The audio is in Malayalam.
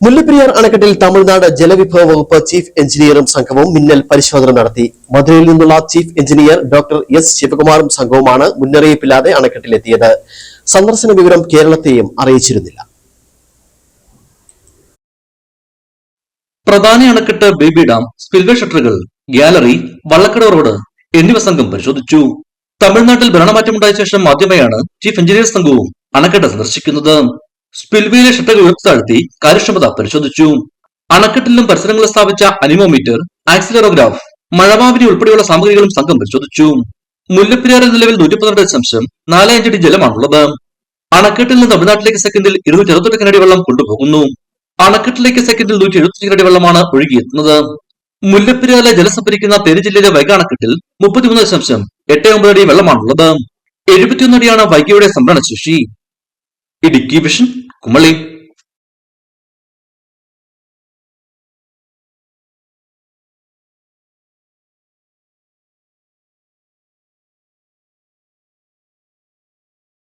മുല്ലപ്പെരിയാർ അണക്കെട്ടിൽ തമിഴ്നാട് ജലവിഭവ വകുപ്പ് ചീഫ് എഞ്ചിനീയറും സംഘവും മിന്നൽ പരിശോധന നടത്തി. മധുരയിൽ നിന്നുള്ള ചീഫ് എഞ്ചിനീയർ ഡോക്ടർ എസ് ശിവകുമാറും സംഘവുമാണ് മുന്നറിയിപ്പില്ലാതെ അണക്കെട്ടിലെത്തിയത്. സന്ദർശന വിവരം കേരളത്തെയും അറിയിച്ചിരുന്നില്ല. പ്രധാന അണക്കെട്ട്, ബേബി ഡാം, സ്പിൽവേ ഷട്ടറുകൾ, ഗ്യാലറി, വള്ളക്കട റോഡ് എന്നിവ സംഘം പരിശോധിച്ചു. തമിഴ്നാട്ടിൽ ഭരണമാറ്റമുണ്ടായ ശേഷം ആദ്യമായാണ് ചീഫ് എഞ്ചിനീയർ സംഘവും അണക്കെട്ട് സന്ദർശിക്കുന്നത്. സ്പിൽവേയിലെ ഷട്ടറുകൾ ഉയർത്താഴ്ത്തി കാര്യക്ഷമത പരിശോധിച്ചു. അണക്കെട്ടിലും പരിസരങ്ങളിൽ സ്ഥാപിച്ച അനിമോമീറ്റർ, ആക്സിലറോഗ്രാഫ്, മഴമാവിനി ഉൾപ്പെടെയുള്ള സാമഗ്രികളും സംഘം പരിശോധിച്ചു. മുല്ലപ്പെരിയാറിൽ നിലവിൽ 112.45 അടി ജലമാണുള്ളത്. അണക്കെട്ടിൽ നിന്ന് തമിഴ്നാട്ടിലേക്ക് സെക്കൻഡിൽ 268 കനടി വെള്ളം കൊണ്ടുപോകുന്നു. അണക്കെട്ടിലേക്ക് സെക്കൻഡിൽ 175 കനടി വെള്ളമാണ് ഒഴുകിയെത്തുന്നത്. മുല്ലപ്പെരിയാറിലെ ജലം സംഭരിക്കുന്ന തേനി ജില്ലയിലെ വൈഗ അണക്കെട്ടിൽ 33.89 അടി വെള്ളമാണുള്ളത്. 71 അടിയാണ് വൈഗയുടെ സംഭരണ ശേഷി. ഇടുക്കി വിഷൻ, കുമളി.